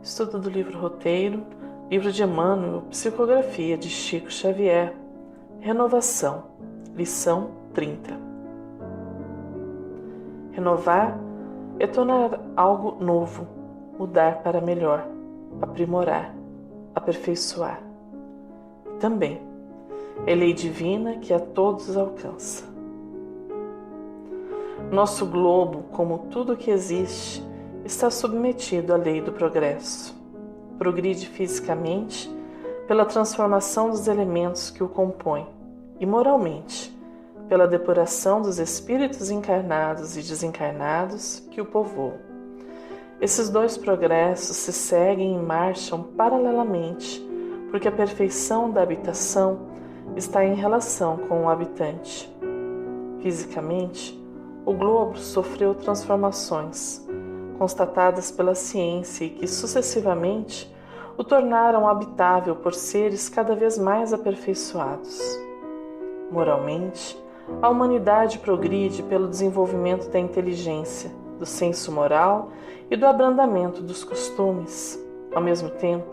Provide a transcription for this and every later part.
Estudo do livro Roteiro, livro de Emmanuel, Psicografia de Chico Xavier, Renovação, lição 30. Renovar é tornar algo novo, mudar para melhor, aprimorar, aperfeiçoar. Também é lei divina que a todos alcança. Nosso globo, como tudo que existe, está submetido à lei do progresso. Progride fisicamente pela transformação dos elementos que o compõem e moralmente pela depuração dos espíritos encarnados e desencarnados que o povoam. Esses dois progressos se seguem e marcham paralelamente, porque a perfeição da habitação está em relação com o habitante. Fisicamente, o globo sofreu transformações constatadas pela ciência e que sucessivamente o tornaram habitável por seres cada vez mais aperfeiçoados. Moralmente, a humanidade progride pelo desenvolvimento da inteligência, do senso moral e do abrandamento dos costumes, ao mesmo tempo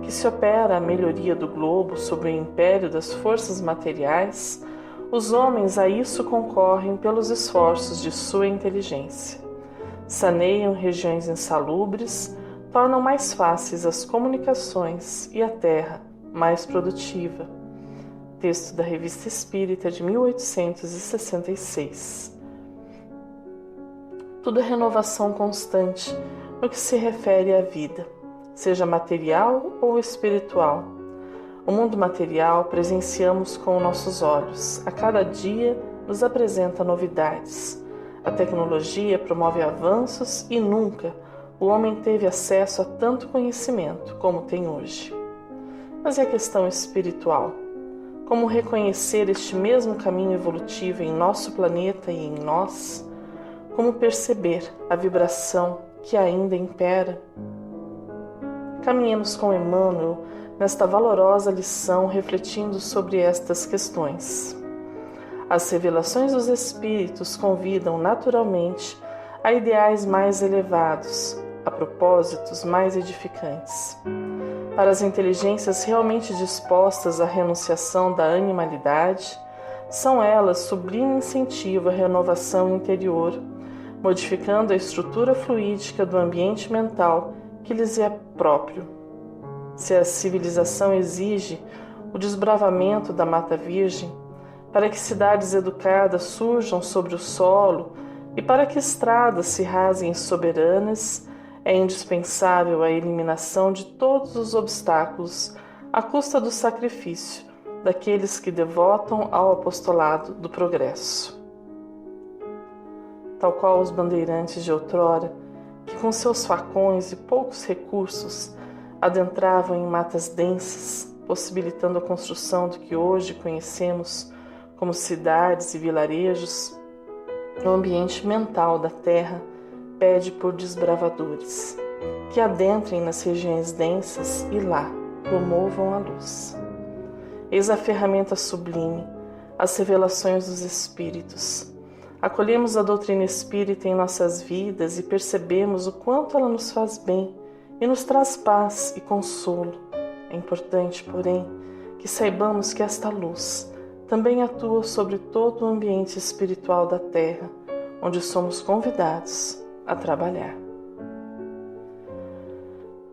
que se opera a melhoria do globo sobre o império das forças materiais. Os homens a isso concorrem pelos esforços de sua inteligência. Saneiam regiões insalubres, tornam mais fáceis as comunicações e a terra mais produtiva. Texto da Revista Espírita de 1866. Tudo é renovação constante no que se refere à vida, seja material ou espiritual. O mundo material presenciamos com nossos olhos. A cada dia nos apresenta novidades. A tecnologia promove avanços e nunca o homem teve acesso a tanto conhecimento como tem hoje. Mas e a questão espiritual? Como reconhecer este mesmo caminho evolutivo em nosso planeta e em nós? Como perceber a vibração que ainda impera? Caminhemos com Emmanuel nesta valorosa lição, refletindo sobre estas questões. As revelações dos Espíritos convidam naturalmente a ideais mais elevados, a propósitos mais edificantes. Para as inteligências realmente dispostas à renunciação da animalidade, são elas sublime incentivo à renovação interior, modificando a estrutura fluídica do ambiente mental que lhes é próprio. Se a civilização exige o desbravamento da mata virgem, para que cidades educadas surjam sobre o solo e para que estradas se rasguem soberanas, é indispensável a eliminação de todos os obstáculos à custa do sacrifício daqueles que devotam ao apostolado do progresso. Tal qual os bandeirantes de outrora, que com seus facões e poucos recursos adentravam em matas densas, possibilitando a construção do que hoje conhecemos como cidades e vilarejos, o ambiente mental da terra pede por desbravadores, que adentrem nas regiões densas e lá promovam a luz. Eis a ferramenta sublime, as revelações dos Espíritos. Acolhemos a doutrina espírita em nossas vidas e percebemos o quanto ela nos faz bem e nos traz paz e consolo. É importante, porém, que saibamos que esta luz também atua sobre todo o ambiente espiritual da Terra, onde somos convidados a trabalhar.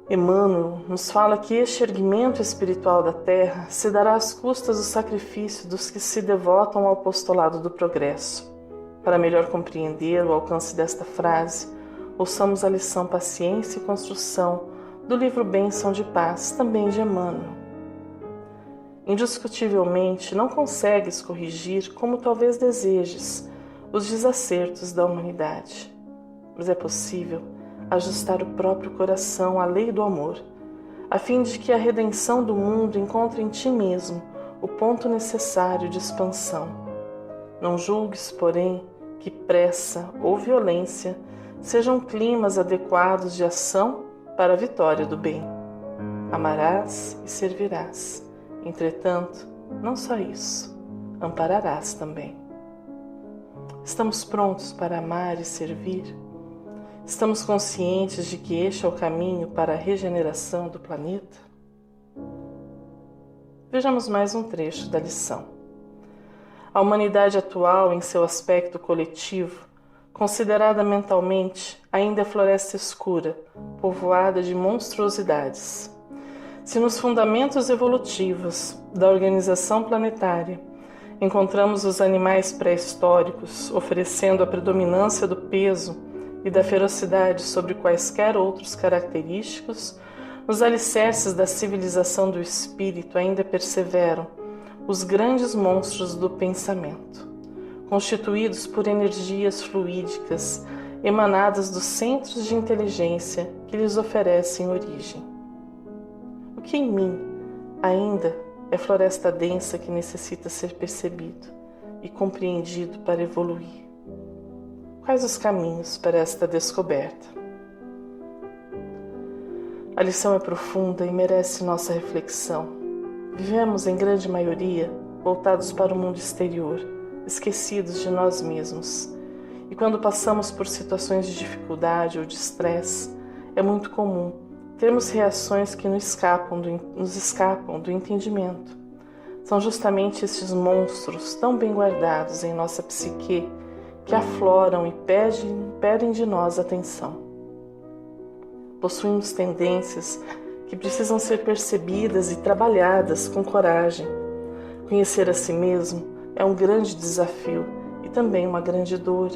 Emmanuel nos fala que este erguimento espiritual da Terra se dará às custas do sacrifício dos que se devotam ao apostolado do progresso. Para melhor compreender o alcance desta frase, ouçamos a lição Paciência e Construção do livro Bênção de Paz, também de Emmanuel. Indiscutivelmente, não consegues corrigir, como talvez desejes, os desacertos da humanidade. Mas é possível ajustar o próprio coração à lei do amor, a fim de que a redenção do mundo encontre em ti mesmo o ponto necessário de expansão. Não julgues, porém, que pressa ou violência sejam climas adequados de ação para a vitória do bem. Amarás e servirás. Entretanto, não só isso, ampararás também. Estamos prontos para amar e servir? Estamos conscientes de que este é o caminho para a regeneração do planeta? Vejamos mais um trecho da lição. A humanidade atual, em seu aspecto coletivo, considerada mentalmente, ainda é floresta escura, povoada de monstruosidades. Se nos fundamentos evolutivos da organização planetária encontramos os animais pré-históricos oferecendo a predominância do peso e da ferocidade sobre quaisquer outros característicos, nos alicerces da civilização do espírito ainda perseveram os grandes monstros do pensamento, constituídos por energias fluídicas emanadas dos centros de inteligência que lhes oferecem origem. O que em mim ainda é floresta densa que necessita ser percebido e compreendido para evoluir. Quais os caminhos para esta descoberta? A lição é profunda e merece nossa reflexão. Vivemos, em grande maioria, voltados para o mundo exterior, esquecidos de nós mesmos. E quando passamos por situações de dificuldade ou de estresse, é muito comum termos reações que nos escapam do entendimento. São justamente esses monstros tão bem guardados em nossa psique que afloram e pedem de nós atenção. Possuímos tendências que precisam ser percebidas e trabalhadas com coragem. Conhecer a si mesmo é um grande desafio e também uma grande dor.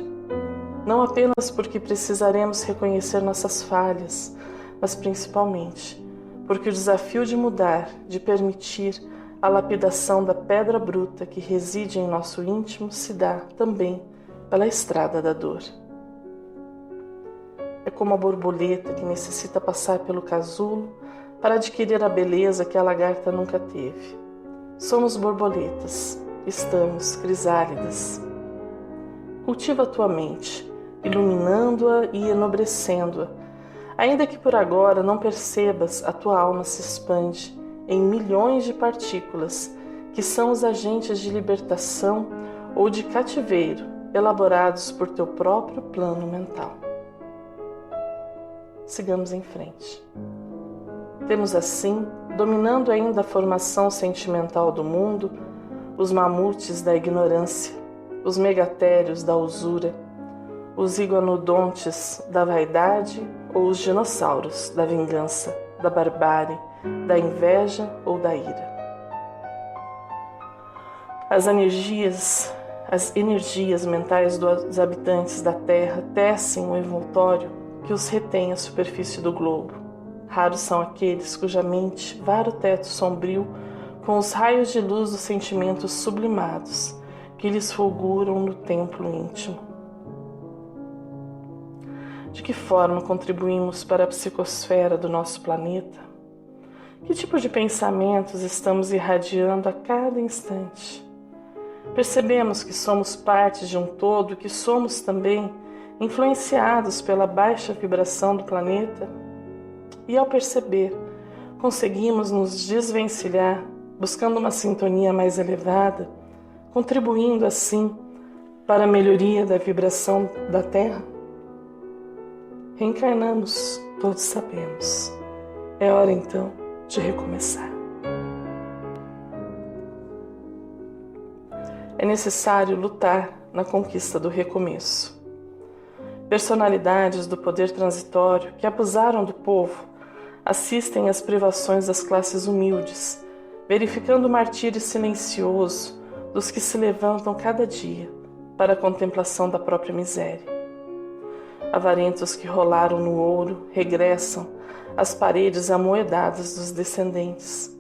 Não apenas porque precisaremos reconhecer nossas falhas, mas principalmente porque o desafio de mudar, de permitir a lapidação da pedra bruta que reside em nosso íntimo se dá também pela estrada da dor. É como a borboleta que necessita passar pelo casulo para adquirir a beleza que a lagarta nunca teve. Somos borboletas, estamos crisálidas. Cultiva a tua mente, iluminando-a e enobrecendo-a, ainda que por agora não percebas, a tua alma se expande em milhões de partículas que são os agentes de libertação ou de cativeiro elaborados por teu próprio plano mental. Sigamos em frente. Temos assim, dominando ainda a formação sentimental do mundo, os mamutes da ignorância, os megatérios da usura, os iguanodontes da vaidade ou os dinossauros da vingança, da barbárie, da inveja ou da ira. As energias mentais dos habitantes da Terra tecem um envoltório que os retém à superfície do globo. Raros são aqueles cuja mente vara o teto sombrio com os raios de luz dos sentimentos sublimados que lhes fulguram no templo íntimo. De que forma contribuímos para a psicosfera do nosso planeta? Que tipo de pensamentos estamos irradiando a cada instante? Percebemos que somos parte de um todo, que somos também influenciados pela baixa vibração do planeta? E ao perceber, conseguimos nos desvencilhar, buscando uma sintonia mais elevada, contribuindo assim para a melhoria da vibração da Terra? Reencarnamos, todos sabemos. É hora então de recomeçar. É necessário lutar na conquista do recomeço. Personalidades do poder transitório que abusaram do povo assistem às privações das classes humildes, verificando o martírio silencioso dos que se levantam cada dia para a contemplação da própria miséria. Avarentos que rolaram no ouro regressam às paredes amoedadas dos descendentes,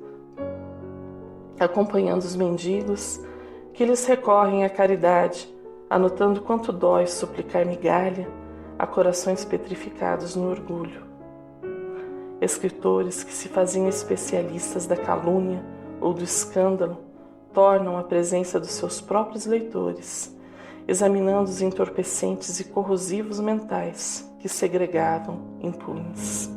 acompanhando os mendigos que lhes recorrem à caridade, anotando quanto dói suplicar migalha a corações petrificados no orgulho. Escritores que se faziam especialistas da calúnia ou do escândalo tornam a presença dos seus próprios leitores, examinando os entorpecentes e corrosivos mentais que segregavam impunes.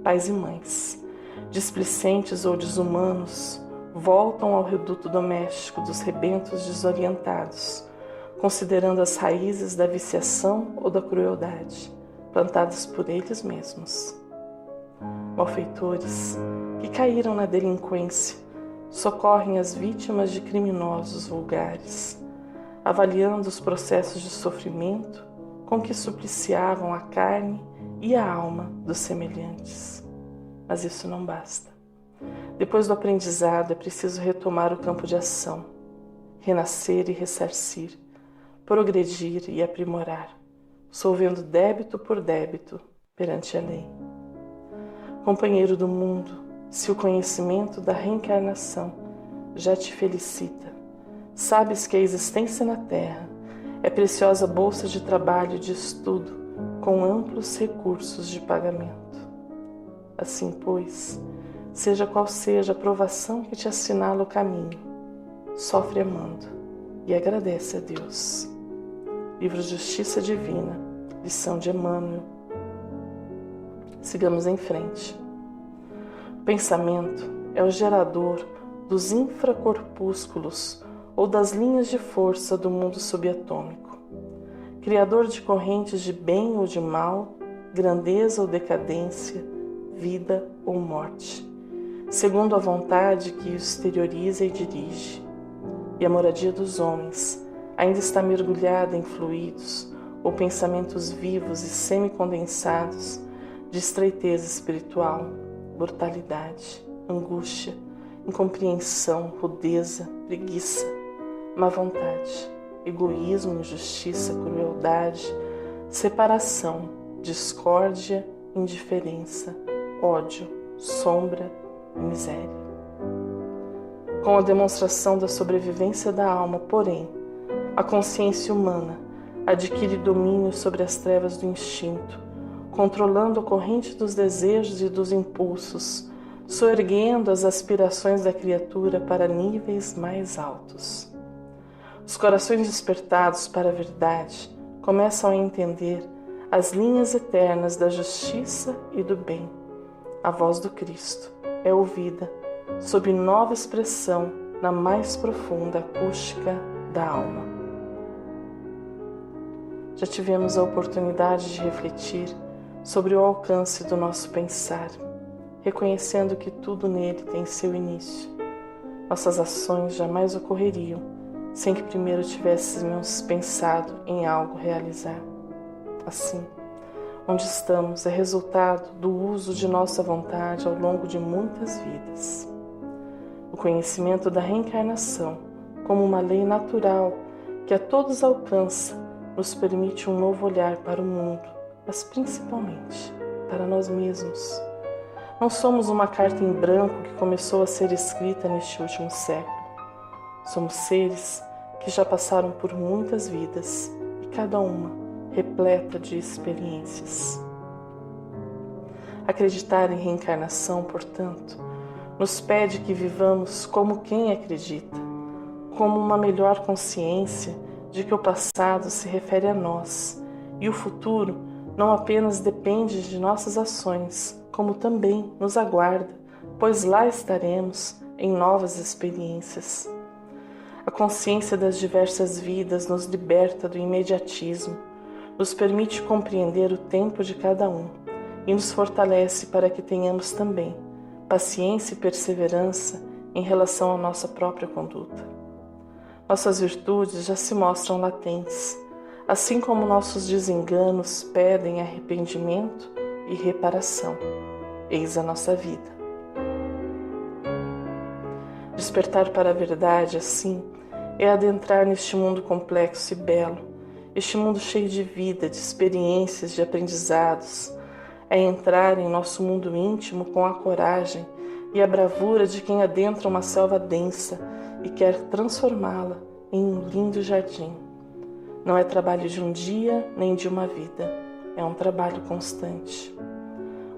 Pais e mães, displicentes ou desumanos, voltam ao reduto doméstico dos rebentos desorientados, considerando as raízes da viciação ou da crueldade, plantadas por eles mesmos. Malfeitores que caíram na delinquência socorrem as vítimas de criminosos vulgares, avaliando os processos de sofrimento com que supliciavam a carne e a alma dos semelhantes. Mas isso não basta. Depois do aprendizado, é preciso retomar o campo de ação, renascer e ressarcir, progredir e aprimorar, solvendo débito por débito perante a lei. Companheiro do mundo, se o conhecimento da reencarnação já te felicita, sabes que a existência na Terra é preciosa bolsa de trabalho e de estudo com amplos recursos de pagamento. Assim, pois, seja qual seja a provação que te assinala o caminho, sofre amando e agradece a Deus. Livro Justiça Divina, lição de Emmanuel. Sigamos em frente. O pensamento é o gerador dos infracorpúsculos ou das linhas de força do mundo subatômico, criador de correntes de bem ou de mal, grandeza ou decadência, vida ou morte, segundo a vontade que o exterioriza e dirige. E a moradia dos homens ainda está mergulhada em fluidos ou pensamentos vivos e semicondensados de estreiteza espiritual, brutalidade, angústia, incompreensão, rudeza, preguiça, má vontade, egoísmo, injustiça, crueldade, separação, discórdia, indiferença, ódio, sombra e miséria. Com a demonstração da sobrevivência da alma, porém, a consciência humana adquire domínio sobre as trevas do instinto, controlando a corrente dos desejos e dos impulsos, soerguendo as aspirações da criatura para níveis mais altos. Os corações despertados para a verdade começam a entender as linhas eternas da justiça e do bem. A voz do Cristo é ouvida sob nova expressão na mais profunda acústica da alma. Já tivemos a oportunidade de refletir sobre o alcance do nosso pensar, reconhecendo que tudo nele tem seu início. Nossas ações jamais ocorreriam sem que primeiro tivéssemos pensado em algo realizar. Assim, onde estamos é resultado do uso de nossa vontade ao longo de muitas vidas. O conhecimento da reencarnação, como uma lei natural que a todos alcança, nos permite um novo olhar para o mundo, mas principalmente para nós mesmos. Não somos uma carta em branco que começou a ser escrita neste último século. Somos seres que já passaram por muitas vidas e cada uma repleta de experiências. Acreditar em reencarnação, portanto, nos pede que vivamos como quem acredita, como uma melhor consciência de que o passado se refere a nós e o futuro não apenas depende de nossas ações, como também nos aguarda, pois lá estaremos em novas experiências. A consciência das diversas vidas nos liberta do imediatismo, nos permite compreender o tempo de cada um e nos fortalece para que tenhamos também paciência e perseverança em relação à nossa própria conduta. Nossas virtudes já se mostram latentes, assim como nossos desenganos pedem arrependimento e reparação. Eis a nossa vida. Despertar para a verdade, assim, é adentrar neste mundo complexo e belo, este mundo cheio de vida, de experiências, de aprendizados, é entrar em nosso mundo íntimo com a coragem e a bravura de quem adentra uma selva densa e quer transformá-la em um lindo jardim. Não é trabalho de um dia nem de uma vida, é um trabalho constante.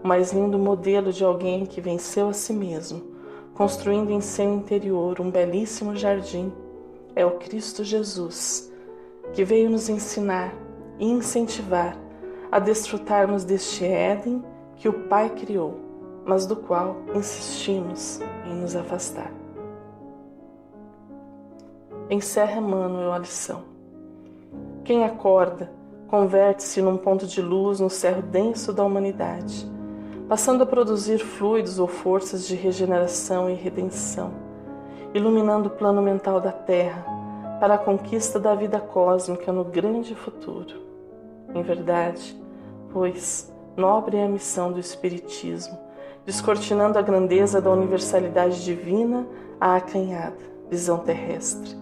O mais lindo modelo de alguém que venceu a si mesmo, construindo em seu interior um belíssimo jardim, é o Cristo Jesus, que veio nos ensinar e incentivar a desfrutarmos deste Éden que o Pai criou, mas do qual insistimos em nos afastar. Encerra Emmanuel a lição. Quem acorda, converte-se num ponto de luz no cerro denso da humanidade, passando a produzir fluidos ou forças de regeneração e redenção, iluminando o plano mental da Terra para a conquista da vida cósmica no grande futuro. Em verdade, pois, nobre é a missão do Espiritismo, descortinando a grandeza da universalidade divina à acanhada visão terrestre.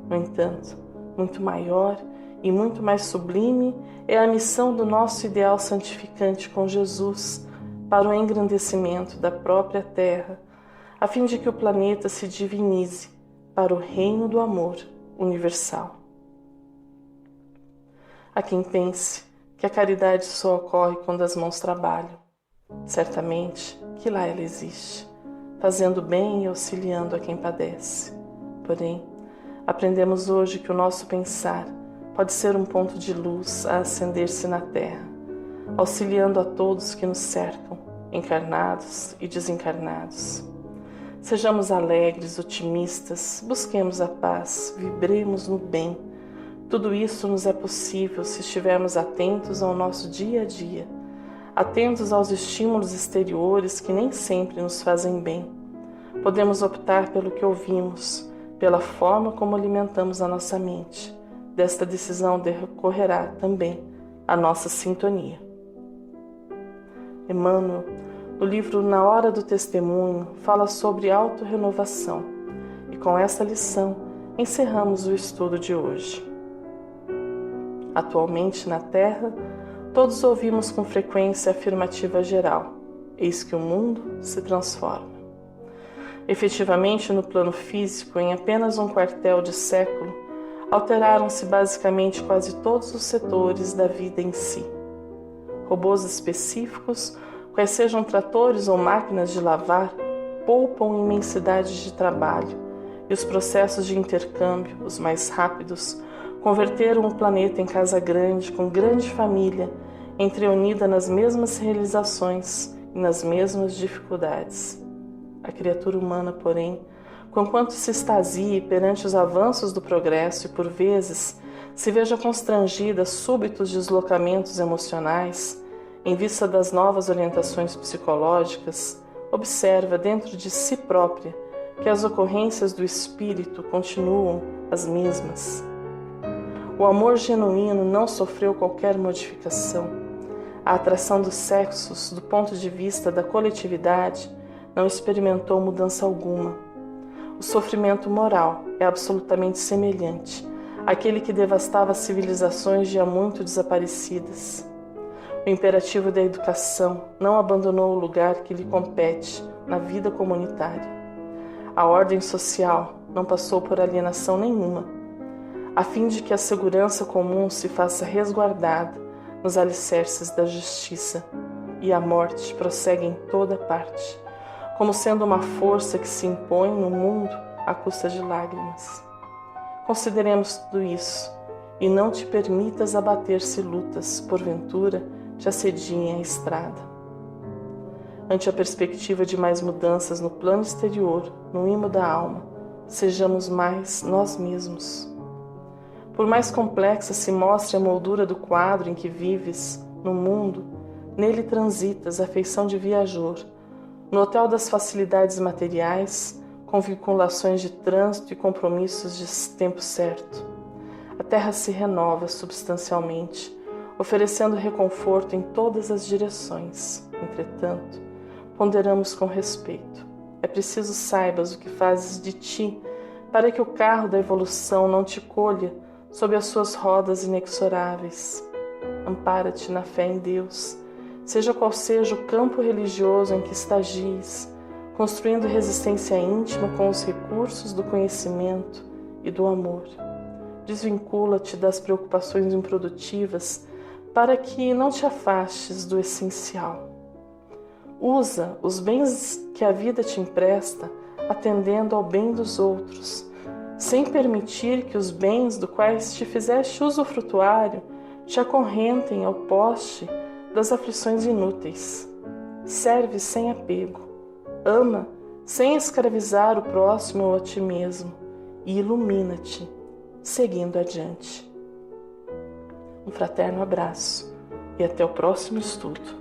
No entanto, muito maior e muito mais sublime é a missão do nosso ideal santificante com Jesus para o engrandecimento da própria Terra, a fim de que o planeta se divinize para o reino do amor universal. Há quem pense que a caridade só ocorre quando as mãos trabalham. Certamente que lá ela existe, fazendo bem e auxiliando a quem padece. Porém, aprendemos hoje que o nosso pensar pode ser um ponto de luz a acender-se na Terra, auxiliando a todos que nos cercam, encarnados e desencarnados. Sejamos alegres, otimistas, busquemos a paz, vibremos no bem. Tudo isso nos é possível se estivermos atentos ao nosso dia a dia, atentos aos estímulos exteriores que nem sempre nos fazem bem. Podemos optar pelo que ouvimos, pela forma como alimentamos a nossa mente. Desta decisão decorrerá também a nossa sintonia. Emmanuel, no livro Na Hora do Testemunho, fala sobre autorrenovação. E com esta lição, encerramos o estudo de hoje. Atualmente na Terra, todos ouvimos com frequência a afirmativa geral: eis que o mundo se transforma. Efetivamente, no plano físico, em apenas um quartel de século, alteraram-se basicamente quase todos os setores da vida em si. Robôs específicos, quais sejam tratores ou máquinas de lavar, poupam imensidades de trabalho, e os processos de intercâmbio, os mais rápidos, converteram o planeta em casa grande, com grande família, entreunida nas mesmas realizações e nas mesmas dificuldades. A criatura humana, porém, conquanto se extasie perante os avanços do progresso e, por vezes, se veja constrangida a súbitos deslocamentos emocionais, em vista das novas orientações psicológicas, observa dentro de si própria que as ocorrências do espírito continuam as mesmas. O amor genuíno não sofreu qualquer modificação. A atração dos sexos, do ponto de vista da coletividade, não experimentou mudança alguma. O sofrimento moral é absolutamente semelhante àquele que devastava civilizações de há muito desaparecidas. O imperativo da educação não abandonou o lugar que lhe compete na vida comunitária. A ordem social não passou por alienação nenhuma, a fim de que a segurança comum se faça resguardada nos alicerces da justiça, e a morte prossegue em toda parte, como sendo uma força que se impõe no mundo à custa de lágrimas. Consideremos tudo isso, e não te permitas abater se lutas, porventura, te assediem a estrada. Ante a perspectiva de mais mudanças no plano exterior, no imo da alma, sejamos mais nós mesmos. Por mais complexa se mostre a moldura do quadro em que vives, no mundo, nele transitas a feição de viajor, no hotel das facilidades materiais, com vinculações de trânsito e compromissos de tempo certo. A terra se renova substancialmente, oferecendo reconforto em todas as direções. Entretanto, ponderamos com respeito. É preciso saibas o que fazes de ti, para que o carro da evolução não te colha sob as suas rodas inexoráveis. Ampara-te na fé em Deus, seja qual seja o campo religioso em que estagies, construindo resistência íntima com os recursos do conhecimento e do amor. Desvincula-te das preocupações improdutivas para que não te afastes do essencial. Usa os bens que a vida te empresta, atendendo ao bem dos outros, sem permitir que os bens do quais te fizeste usufrutuário te acorrentem ao poste das aflições inúteis. Serve sem apego, ama sem escravizar o próximo ou a ti mesmo, e ilumina-te, seguindo adiante. Um fraterno abraço e até o próximo estudo.